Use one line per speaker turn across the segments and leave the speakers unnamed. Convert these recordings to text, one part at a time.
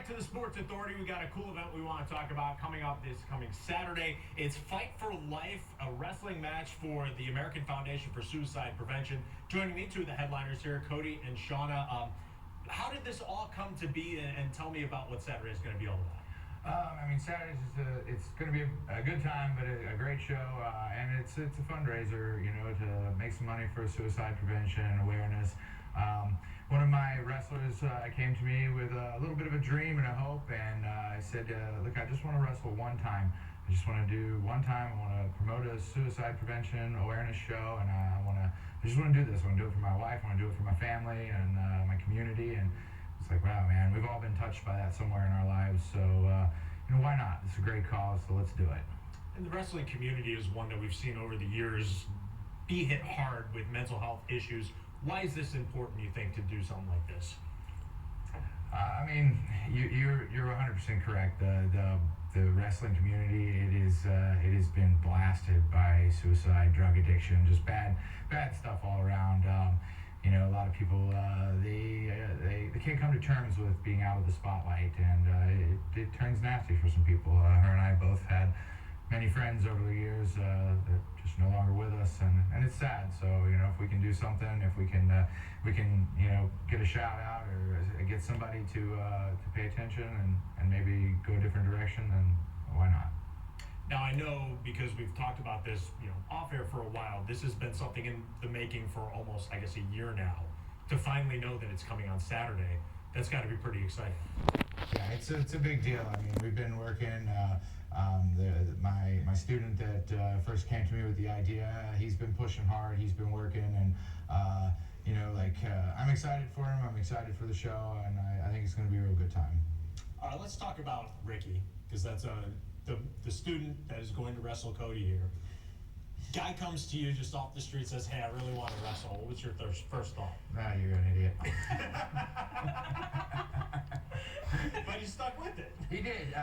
to the Sports Authority. We got a cool event we want to talk about coming up this coming Saturday. It's Fight for Life, a wrestling match for the American Foundation for Suicide Prevention. Joining me, two of the headliners here, Cody and Shawn. How did this all come to be, and tell me about what Saturday is going to be all about?
Saturdays it's going to be a good time, but a great show, and it's a fundraiser, to make some money for suicide prevention and awareness. One of my wrestlers came to me with a little bit of a dream and a hope, and I said, look, I just want to wrestle one time. I just want to do one time. I want to promote a suicide prevention awareness show, and I just want to do this. I want to do it for my wife. I want to do it for my family and my community. And it's like, wow, man, we've all been touched by that somewhere in our lives. So, why not? It's a great cause, so let's do it.
And the wrestling community is one that we've seen over the years be hit hard with mental health issues. Why is this important, you think, to do something like this?
You're 100% correct. The wrestling community, it has been blasted by suicide, drug addiction, just bad stuff all around. A lot of people they can't come to terms with being out of the spotlight, and it turns nasty for some people. Her and I both had many friends over the years that just no longer with us, and it's sad. So if we can do something, if we can get a shout out or get somebody to pay attention and maybe go a different direction, then why not?
Now, I know, because we've talked about this, off air for a while, this has been something in the making for almost, I guess, a year now. To finally know that it's coming on Saturday, that's got to be pretty exciting.
Yeah, it's a big deal. We've been working. My student that first came to me with the idea, he's been pushing hard. He's been working, and I'm excited for him. I'm excited for the show, and I think it's going to be a real good time.
All right, let's talk about Ricky, because that's the student that is going to wrestle Cody here. Guy comes to you just off the street, says, "Hey, I really want to wrestle." What was your first thought?
Ah, you're an idiot.
But he stuck with it.
He did,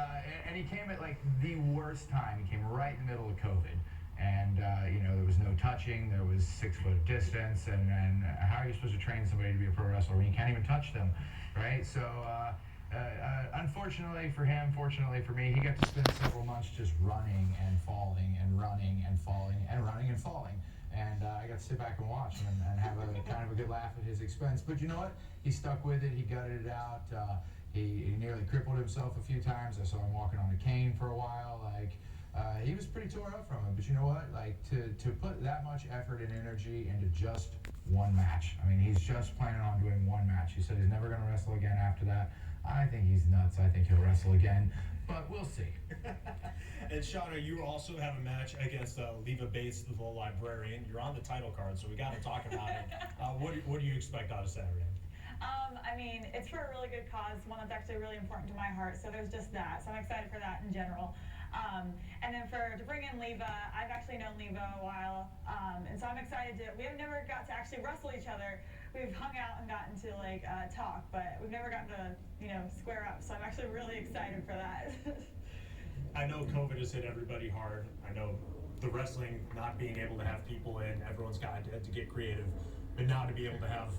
and he came at the worst time. He came right in the middle of COVID, and there was no touching. There was 6 foot distance, and how are you supposed to train somebody to be a pro wrestler when you can't even touch them, right? So. Unfortunately for him, fortunately for me, he got to spend several months just running and falling and running and falling and running and falling. And I got to sit back and watch him and have a kind of a good laugh at his expense. But you know what? He stuck with it. He gutted it out. He nearly crippled himself a few times. I saw him walking on a cane for a while. He was pretty tore up from it. But you know what? To put that much effort and energy into just one match. He's just planning on doing one match. He said he's never going to wrestle again after that. I think he's nuts. I think he'll wrestle again, but we'll see.
And Shawn, you also have a match against Leva Bates, the librarian. You're on the title card, so we got to talk about it. What do you expect out of Saturday?
It's for a really good cause, one that's actually really important to my heart, so there's just that. So I'm excited for that in general. And then to bring in Leva, I've actually known Leva a while, and so I'm excited we have never got to actually wrestle each other. We've hung out and gotten to talk, but we've never gotten to square up, so I'm actually really excited for that.
I know COVID has hit everybody hard. I know the wrestling not being able to have people in, everyone's had to get creative, but now to be able to have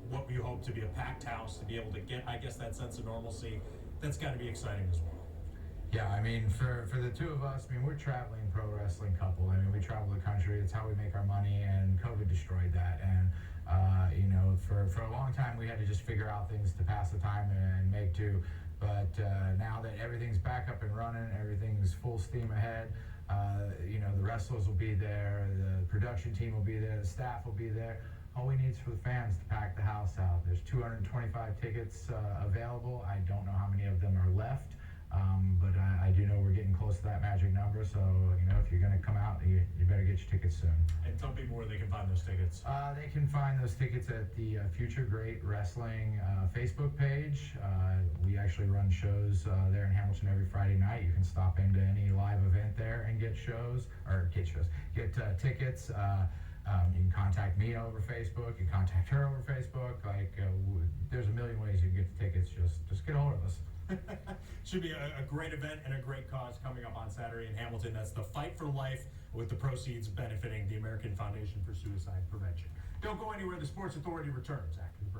what we hope to be a packed house, to be able to get, I guess, that sense of normalcy, that's got to be exciting as well.
Yeah, for the two of us, we're traveling pro wrestling couple. We travel the country. It's how we make our money, and COVID destroyed that. And for a long time, we had to just figure out things to pass the time and make do. But now that everything's back up and running, everything's full steam ahead. The wrestlers will be there, the production team will be there, the staff will be there. All we need is for the fans to pack the house out. There's 225 tickets available. I don't know how many of them are left. But I do know we're getting close to that magic number, so if you're going to come out, you better get your tickets soon.
And tell people where they can find those tickets.
They can find those tickets at the Future Great Wrestling Facebook page. We actually run shows there in Hamilton every Friday night. You can stop into any live event there and get tickets. You can contact me over Facebook. You can contact her over Facebook. There's a million ways you can get the tickets. Just get a hold of us.
Should be a great event and a great cause coming up on Saturday in Hamilton. That's the Fight for Life, with the proceeds benefiting the American Foundation for Suicide Prevention. Don't go anywhere. The Sports Authority returns after the